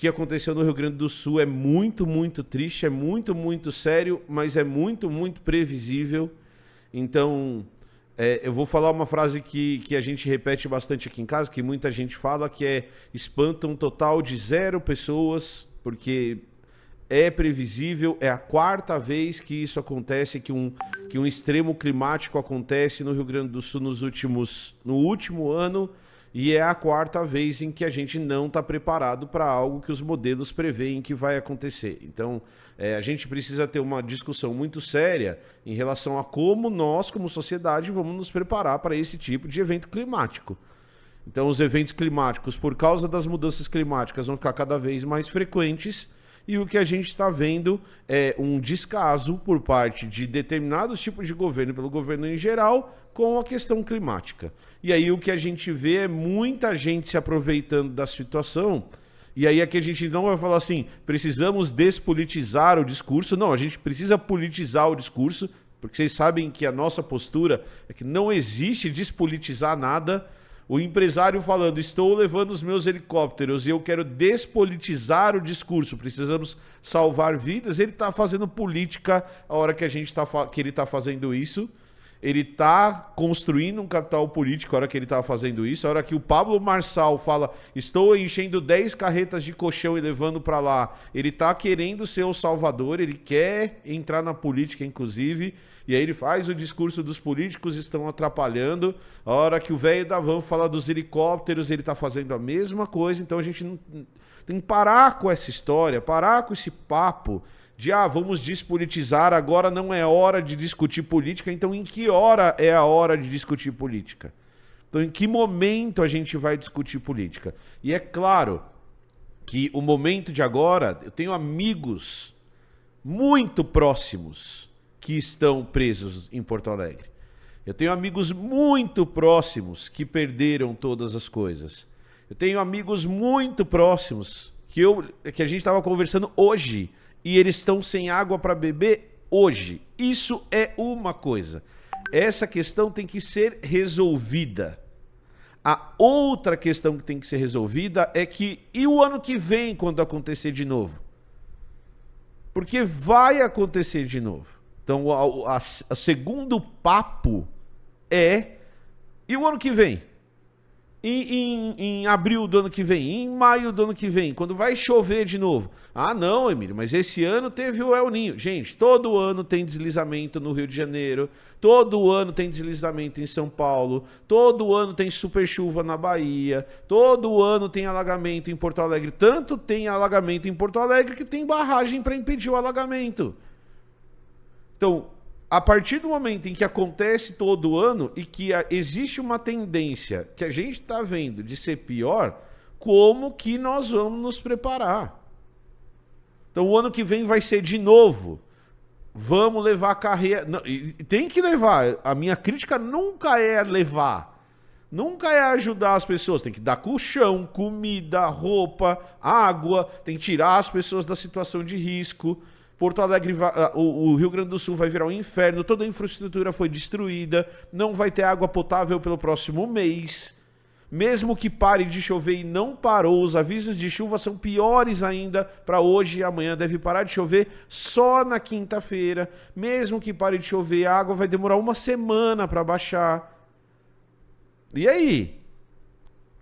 que aconteceu no Rio Grande do Sul é muito, muito triste, é muito, muito sério, mas é muito, muito previsível. Então, eu vou falar uma frase que a gente repete bastante aqui em casa, que muita gente fala, que é: espanta um total de 0 pessoas, porque é previsível, é a 4ª vez que isso acontece, que um extremo climático acontece no Rio Grande do Sul no último ano, e é a 4ª vez em que a gente não está preparado para algo que os modelos preveem que vai acontecer. Então, a gente precisa ter uma discussão muito séria em relação a como nós, como sociedade, vamos nos preparar para esse tipo de evento climático. Então, os eventos climáticos, por causa das mudanças climáticas, vão ficar cada vez mais frequentes. E o que a gente está vendo é um descaso por parte de determinados tipos de governo, pelo governo em geral, com a questão climática. E aí o que a gente vê é muita gente se aproveitando da situação. E aí aqui a gente não vai falar assim, precisamos despolitizar o discurso. Não, a gente precisa politizar o discurso, porque vocês sabem que a nossa postura é que não existe despolitizar nada. O empresário falando, estou levando os meus helicópteros e eu quero despolitizar o discurso, precisamos salvar vidas, ele está fazendo política a hora que ele está fazendo isso. Ele está construindo um capital político a hora que ele está fazendo isso. A hora que o Pablo Marçal fala, estou enchendo 10 carretas de colchão e levando para lá, ele está querendo ser o salvador, ele quer entrar na política, inclusive. E aí ele faz o discurso dos políticos estão atrapalhando. A hora que o velho da van fala dos helicópteros, ele está fazendo a mesma coisa. Então a gente não tem que parar com essa história, parar com esse papo de vamos despolitizar, agora não é hora de discutir política. Então em que hora é a hora de discutir política? Então em que momento a gente vai discutir política? E é claro que o momento de agora, eu tenho amigos muito próximos que estão presos em Porto Alegre. Eu tenho amigos muito próximos que perderam todas as coisas. Eu tenho amigos muito próximos que a gente estava conversando hoje e eles estão sem água para beber hoje. Isso é uma coisa. Essa questão tem que ser resolvida. A outra questão que tem que ser resolvida é que, e o ano que vem, quando acontecer de novo? Porque vai acontecer de novo. Então, o segundo papo é, e o ano que vem? Em abril do ano que vem, em maio do ano que vem, quando vai chover de novo. Não, Emílio, mas esse ano teve o El Ninho. Gente, todo ano tem deslizamento no Rio de Janeiro, todo ano tem deslizamento em São Paulo, todo ano tem super chuva na Bahia, todo ano tem alagamento em Porto Alegre. Tanto tem alagamento em Porto Alegre que tem barragem para impedir o alagamento. Então, a partir do momento em que acontece todo ano e que existe uma tendência que a gente está vendo de ser pior, como que nós vamos nos preparar? Então, o ano que vem vai ser de novo. Vamos levar a carreira... Não, tem que levar. A minha crítica nunca é levar. Nunca é ajudar as pessoas. Tem que dar colchão, comida, roupa, água. Tem que tirar as pessoas da situação de risco. Porto Alegre, o Rio Grande do Sul vai virar um inferno, toda a infraestrutura foi destruída, não vai ter água potável pelo próximo mês. Mesmo que pare de chover e não parou, os avisos de chuva são piores ainda para hoje e amanhã. Deve parar de chover só na quinta-feira. Mesmo que pare de chover, a água vai demorar 1 semana para baixar. E aí?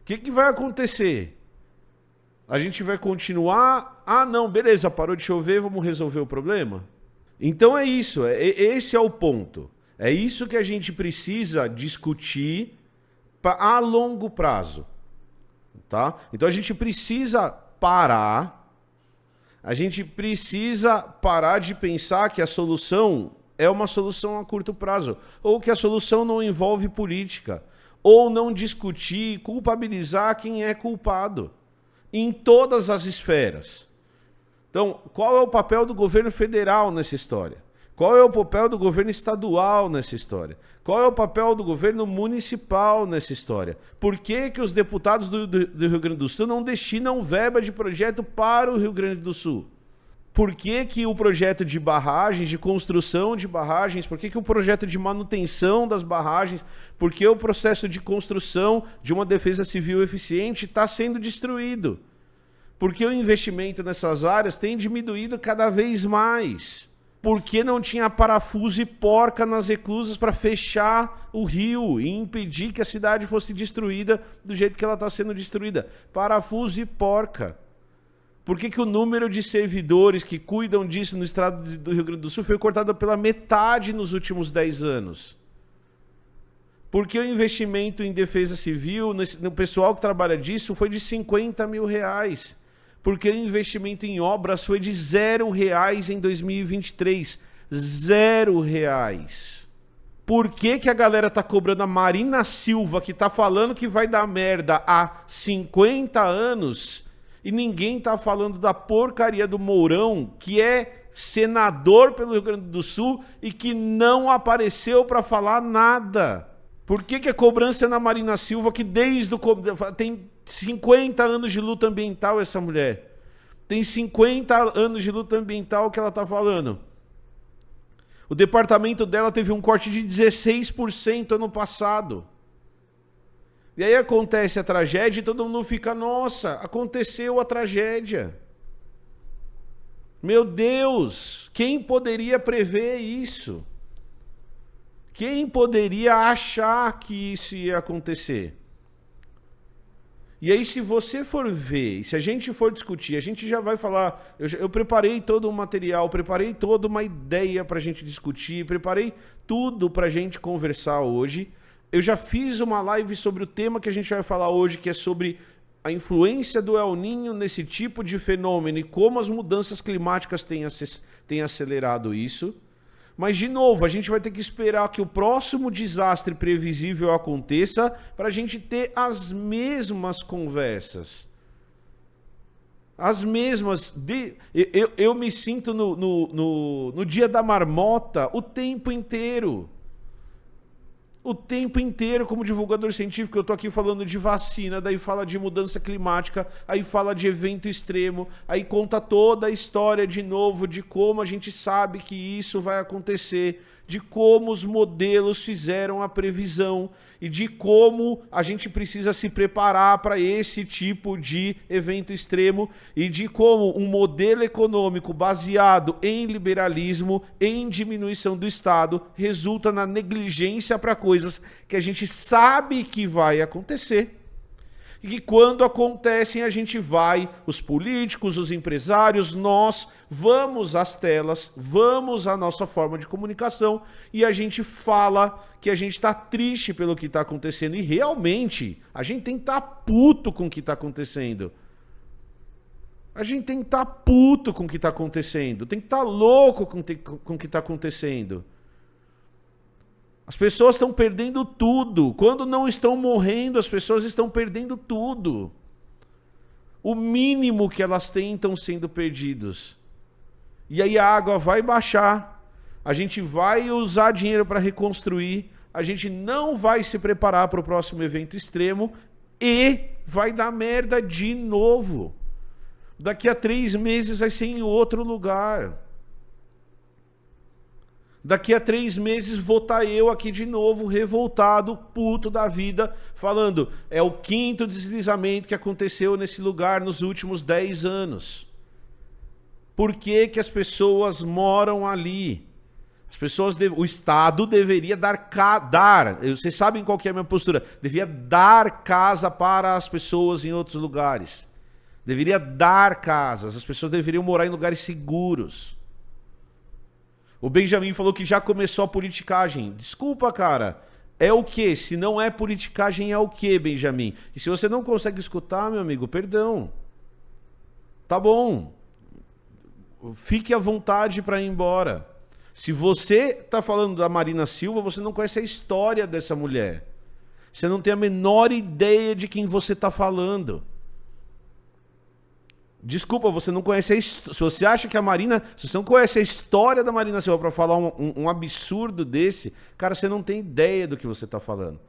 O que vai acontecer? A gente vai continuar... não, beleza, parou de chover, vamos resolver o problema? Então é isso, esse é o ponto. É isso que a gente precisa discutir a longo prazo. Tá? Então a gente precisa parar de pensar que a solução é uma solução a curto prazo, ou que a solução não envolve política, ou não discutir e culpabilizar quem é culpado. Em todas as esferas. Então, qual é o papel do governo federal nessa história? Qual é o papel do governo estadual nessa história? Qual é o papel do governo municipal nessa história? Por que os deputados do Rio Grande do Sul não destinam verba de projeto para o Rio Grande do Sul? Por que o projeto de barragens, de construção de barragens, por que o projeto de manutenção das barragens, por que o processo de construção de uma defesa civil eficiente está sendo destruído? Porque o investimento nessas áreas tem diminuído cada vez mais. Porque não tinha parafuso e porca nas reclusas para fechar o rio e impedir que a cidade fosse destruída do jeito que ela está sendo destruída. Parafuso e porca. Por que o número de servidores que cuidam disso no estado do Rio Grande do Sul foi cortado pela metade nos últimos 10 anos? Porque o investimento em defesa civil, no pessoal que trabalha disso, foi de 50 mil reais. Porque o investimento em obras foi de R$0 em 2023. R$0. Por que a galera tá cobrando a Marina Silva, que tá falando que vai dar merda há 50 anos, e ninguém tá falando da porcaria do Mourão, que é senador pelo Rio Grande do Sul e que não apareceu para falar nada? Por que a cobrança é na Marina Silva, que desde o... tem 50 anos de luta ambiental essa mulher? Tem 50 anos de luta ambiental que ela tá falando. O departamento dela teve um corte de 16% ano passado. E aí acontece a tragédia e todo mundo fica, nossa, aconteceu a tragédia. Meu Deus, quem poderia prever isso? Quem poderia achar que isso ia acontecer? E aí, se você for ver, se a gente for discutir, a gente já vai falar... Eu preparei todo um material, preparei toda uma ideia para a gente discutir, preparei tudo para a gente conversar hoje. Eu já fiz uma live sobre o tema que a gente vai falar hoje, que é sobre a influência do El Niño nesse tipo de fenômeno e como as mudanças climáticas têm acelerado isso. Mas, de novo, a gente vai ter que esperar que o próximo desastre previsível aconteça para a gente ter as mesmas conversas. As mesmas. Eu me sinto no dia da marmota o tempo inteiro. O tempo inteiro, como divulgador científico, eu tô aqui falando de vacina, daí fala de mudança climática, aí fala de evento extremo, aí conta toda a história de novo de como a gente sabe que isso vai acontecer, de como os modelos fizeram a previsão e de como a gente precisa se preparar para esse tipo de evento extremo e de como um modelo econômico baseado em liberalismo, em diminuição do Estado, resulta na negligência para coisas que a gente sabe que vai acontecer. E que quando acontecem a gente vai, os políticos, os empresários, nós vamos às telas, vamos à nossa forma de comunicação e a gente fala que a gente está triste pelo que está acontecendo. E realmente, a gente tem que estar puto com o que está acontecendo. A gente tem que estar puto com o que está acontecendo. Tem que estar louco com o que está acontecendo. As pessoas estão perdendo tudo. Quando não estão morrendo, as pessoas estão perdendo tudo. O mínimo que elas têm estão sendo perdidos. E aí a água vai baixar, a gente vai usar dinheiro para reconstruir, a gente não vai se preparar para o próximo evento extremo e vai dar merda de novo. Daqui a 3 meses vai ser em outro lugar. Daqui a 3 meses vou estar eu aqui de novo, revoltado, puto da vida, falando, é o 5º deslizamento que aconteceu nesse lugar nos últimos 10 anos. Por que as pessoas moram ali? O Estado deveria dar, vocês sabem qual que é a minha postura, deveria dar casa para as pessoas em outros lugares. Deveria dar casas, as pessoas deveriam morar em lugares seguros. O Benjamin falou que já começou a politicagem. Desculpa, cara. É o quê? Se não é politicagem, é o quê, Benjamin? E se você não consegue escutar, meu amigo, perdão. Tá bom. Fique à vontade para ir embora. Se você tá falando da Marina Silva, você não conhece a história dessa mulher. Você não tem a menor ideia de quem você tá falando. Desculpa, você não conhece a história. Se você acha que a Marina... Se você não conhece a história da Marina Silva para falar um absurdo desse, cara, você não tem ideia do que você está falando.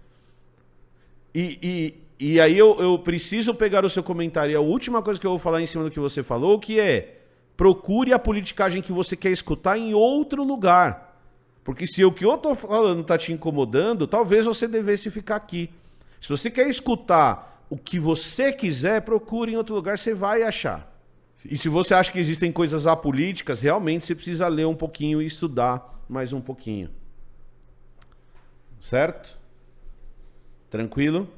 E aí eu preciso pegar o seu comentário. E a última coisa que eu vou falar em cima do que você falou, que é... Procure a politicagem que você quer escutar em outro lugar. Porque se o que eu tô falando tá te incomodando, talvez você devesse ficar aqui. Se você quer escutar o que você quiser, procure em outro lugar, você vai achar. E se você acha que existem coisas apolíticas, realmente você precisa ler um pouquinho e estudar mais um pouquinho. Certo? Tranquilo?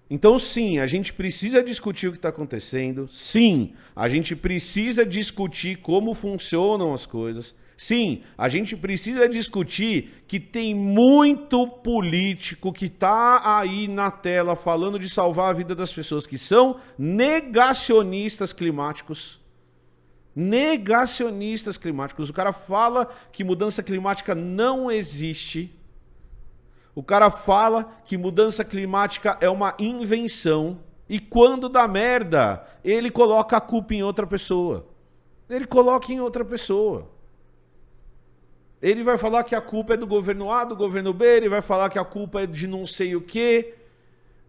Então, sim, a gente precisa discutir o que está acontecendo. Sim, a gente precisa discutir como funcionam as coisas. Sim, a gente precisa discutir que tem muito político que está aí na tela falando de salvar a vida das pessoas que são negacionistas climáticos. Negacionistas climáticos. O cara fala que mudança climática não existe. O cara fala que mudança climática é uma invenção e quando dá merda, ele coloca a culpa em outra pessoa. Ele coloca em outra pessoa. Ele vai falar que a culpa é do governo A, do governo B, ele vai falar que a culpa é de não sei o quê.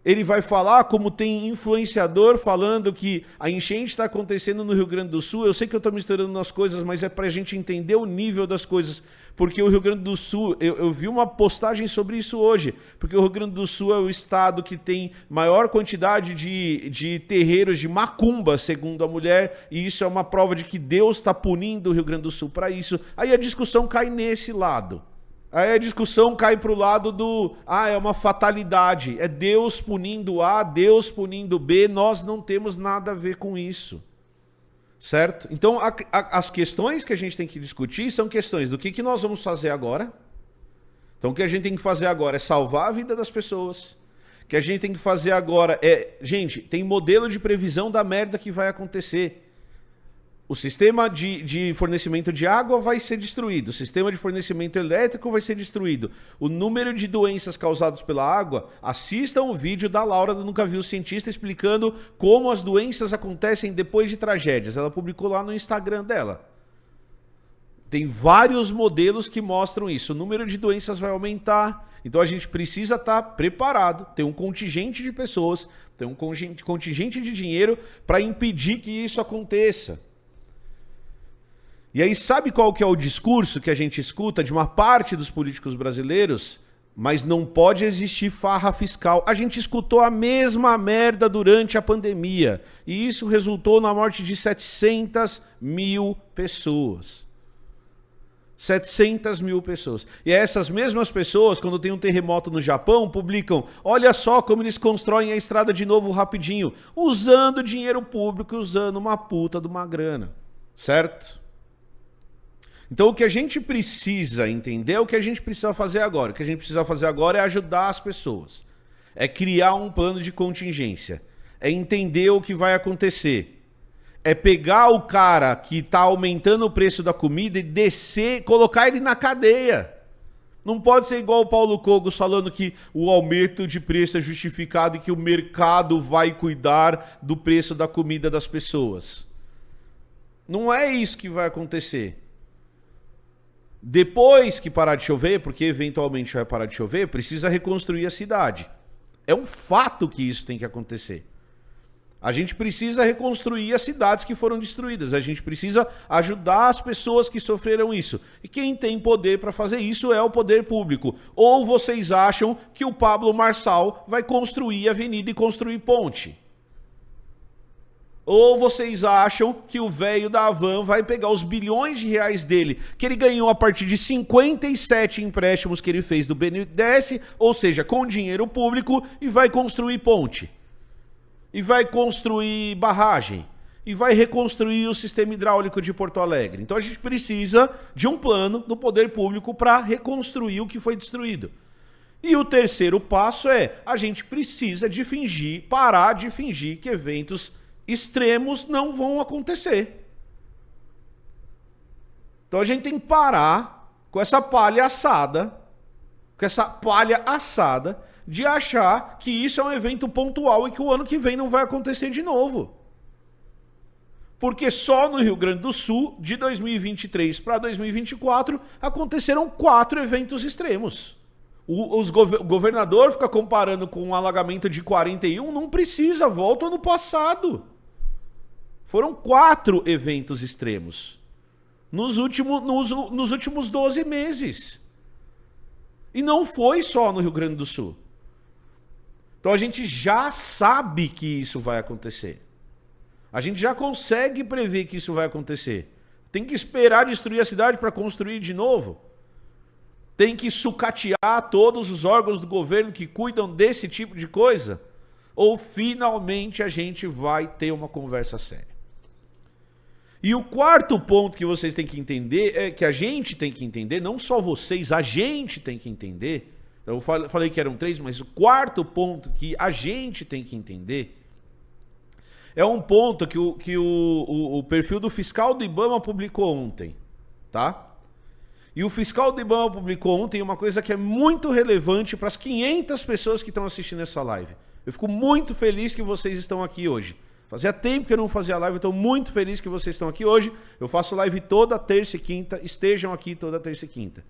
Ele vai falar, como tem influenciador falando que a enchente está acontecendo no Rio Grande do Sul. Eu sei que eu estou misturando nas coisas, mas é para a gente entender o nível das coisas. Porque o Rio Grande do Sul, eu vi uma postagem sobre isso hoje, porque o Rio Grande do Sul é o estado que tem maior quantidade de terreiros de macumba, segundo a mulher, e isso é uma prova de que Deus está punindo o Rio Grande do Sul para isso. Aí a discussão cai nesse lado. Aí a discussão cai para o lado do, é uma fatalidade, é Deus punindo A, Deus punindo B, nós não temos nada a ver com isso, certo? Então as questões que a gente tem que discutir são questões do que nós vamos fazer agora. Então o que a gente tem que fazer agora é salvar a vida das pessoas. O que a gente tem que fazer agora gente, tem modelo de previsão da merda que vai acontecer. O sistema de fornecimento de água vai ser destruído, o sistema de fornecimento elétrico vai ser destruído. O número de doenças causadas pela água, assistam o vídeo da Laura do Nunca Vi o Cientista explicando como as doenças acontecem depois de tragédias. Ela publicou lá no Instagram dela. Tem vários modelos que mostram isso. O número de doenças vai aumentar. Então a gente precisa estar preparado, ter um contingente de pessoas, ter um contingente de dinheiro para impedir que isso aconteça. E aí sabe qual que é o discurso que a gente escuta de uma parte dos políticos brasileiros? Mas não pode existir farra fiscal. A gente escutou a mesma merda durante a pandemia. E isso resultou na morte de 700 mil pessoas. 700 mil pessoas. E essas mesmas pessoas, quando tem um terremoto no Japão, publicam: olha só como eles constroem a estrada de novo rapidinho, usando dinheiro público e usando uma puta de uma grana. Certo? Então o que a gente precisa entender é o que a gente precisa fazer agora. O que a gente precisa fazer agora é ajudar as pessoas. É criar um plano de contingência. É entender o que vai acontecer. É pegar o cara que está aumentando o preço da comida e descer, colocar ele na cadeia. Não pode ser igual o Paulo Cogos falando que o aumento de preço é justificado e que o mercado vai cuidar do preço da comida das pessoas. Não é isso que vai acontecer. Depois que parar de chover, porque eventualmente vai parar de chover, precisa reconstruir a cidade. É um fato que isso tem que acontecer. A gente precisa reconstruir as cidades que foram destruídas. A gente precisa ajudar as pessoas que sofreram isso. E quem tem poder para fazer isso é o poder público. Ou vocês acham que o Pablo Marçal vai construir avenida e construir ponte? Ou vocês acham que o velho da Havan vai pegar os bilhões de reais dele, que ele ganhou a partir de 57 empréstimos que ele fez do BNDES, ou seja, com dinheiro público, e vai construir ponte? E vai construir barragem? E vai reconstruir o sistema hidráulico de Porto Alegre? Então a gente precisa de um plano do poder público para reconstruir o que foi destruído. E o terceiro passo é, a gente precisa de parar de fingir que eventos extremos não vão acontecer. Então a gente tem que parar com essa palha assada, de achar que isso é um evento pontual e que o ano que vem não vai acontecer de novo. Porque só no Rio Grande do Sul, de 2023 para 2024, aconteceram 4 eventos extremos. O governador fica comparando com um alagamento de 41, não precisa, volta ao ano passado. Foram 4 eventos extremos nos últimos 12 meses. E não foi só no Rio Grande do Sul. Então a gente já sabe que isso vai acontecer. A gente já consegue prever que isso vai acontecer. Tem que esperar destruir a cidade para construir de novo. Tem que sucatear todos os órgãos do governo que cuidam desse tipo de coisa. Ou finalmente a gente vai ter uma conversa séria. E o quarto ponto que vocês têm que entender, que a gente tem que entender, não só vocês, a gente tem que entender. Eu falei que eram 3, mas o quarto ponto que a gente tem que entender é um ponto que o perfil do fiscal do IBAMA publicou ontem, tá? E o fiscal do IBAMA publicou ontem uma coisa que é muito relevante para as 500 pessoas que estão assistindo essa live. Eu fico muito feliz que vocês estão aqui hoje. Fazia tempo que eu não fazia live, eu estou muito feliz que vocês estão aqui hoje. Eu faço live toda terça e quinta, estejam aqui toda terça e quinta.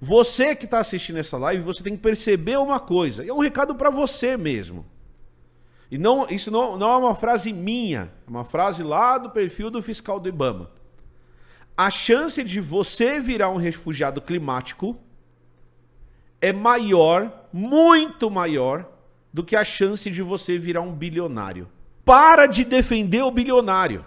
Você que está assistindo essa live, você tem que perceber uma coisa. É um recado para você mesmo. E não, isso não é uma frase minha, é uma frase lá do perfil do fiscal do IBAMA. A chance de você virar um refugiado climático é maior, muito maior, do que a chance de você virar um bilionário. Para de defender o bilionário.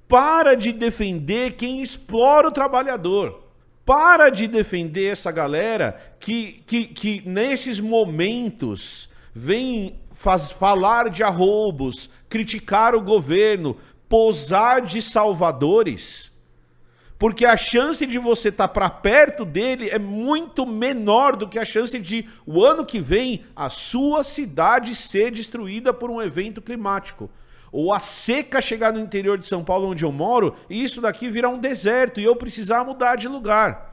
Para de defender quem explora o trabalhador. Para de defender essa galera que nesses momentos vem falar de arroubos, criticar o governo, posar de salvadores, porque a chance de você estar para perto dele é muito menor do que a chance de o ano que vem a sua cidade ser destruída por um evento climático. Ou a seca chegar no interior de São Paulo, onde eu moro, e isso daqui virar um deserto e eu precisar mudar de lugar.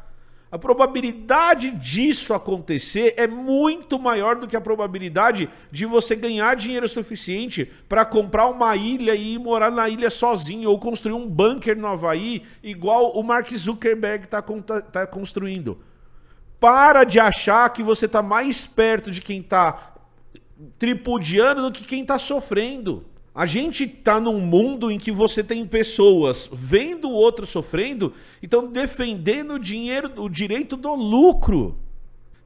A probabilidade disso acontecer é muito maior do que a probabilidade de você ganhar dinheiro suficiente para comprar uma ilha e ir morar na ilha sozinho, ou construir um bunker no Havaí, igual o Mark Zuckerberg está construindo. Para de achar que você está mais perto de quem está tripudiando do que quem está sofrendo. A gente está num mundo em que você tem pessoas vendo o outro sofrendo e estão defendendo o direito do lucro.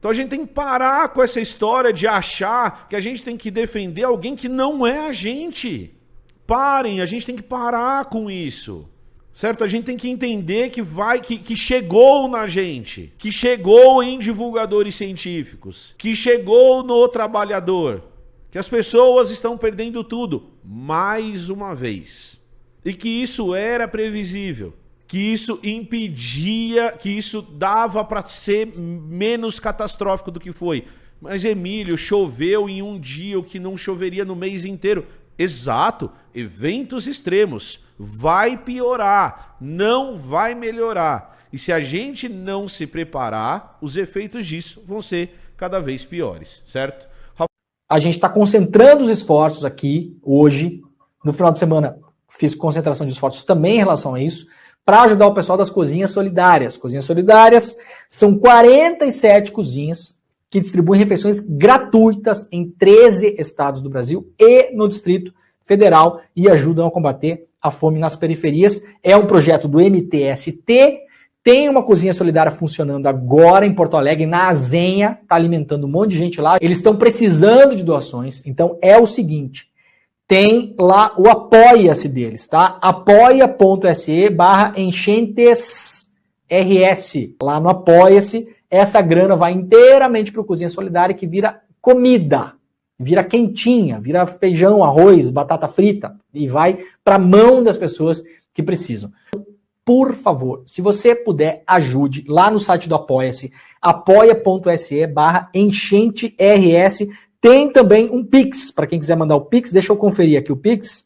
Então a gente tem que parar com essa história de achar que a gente tem que defender alguém que não é a gente. Parem, a gente tem que parar com isso. Certo? A gente tem que entender que chegou na gente, que chegou em divulgadores científicos, que chegou no trabalhador. Que as pessoas estão perdendo tudo, mais uma vez. E que isso era previsível. Que isso impedia, que isso dava para ser menos catastrófico do que foi. Mas, Emílio, choveu em um dia o que não choveria no mês inteiro. Exato, eventos extremos. Vai piorar, não vai melhorar. E se a gente não se preparar, os efeitos disso vão ser cada vez piores, certo? A gente está concentrando os esforços aqui, hoje, no final de semana, fiz concentração de esforços também em relação a isso, para ajudar o pessoal das cozinhas solidárias. Cozinhas solidárias são 47 cozinhas que distribuem refeições gratuitas em 13 estados do Brasil e no Distrito Federal e ajudam a combater a fome nas periferias. É um projeto do MTST. Tem uma cozinha solidária funcionando agora em Porto Alegre, na Azenha, está alimentando um monte de gente lá. Eles estão precisando de doações, então é o seguinte, tem lá o apoia-se deles, tá? apoia.se/enchentesrs. Lá no apoia-se, essa grana vai inteiramente para o Cozinha Solidária, que vira comida, vira quentinha, vira feijão, arroz, batata frita, e vai para a mão das pessoas que precisam. Por favor, se você puder, ajude lá no site do Apoia-se, apoia.se/enchenters. Tem também um Pix, para quem quiser mandar o Pix, deixa eu conferir aqui o Pix,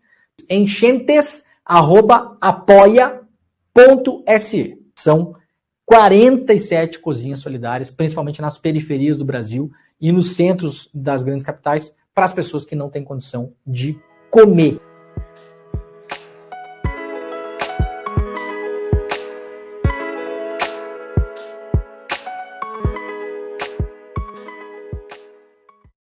enchentes@apoia.se. São 47 cozinhas solidárias, principalmente nas periferias do Brasil e nos centros das grandes capitais, para as pessoas que não têm condição de comer.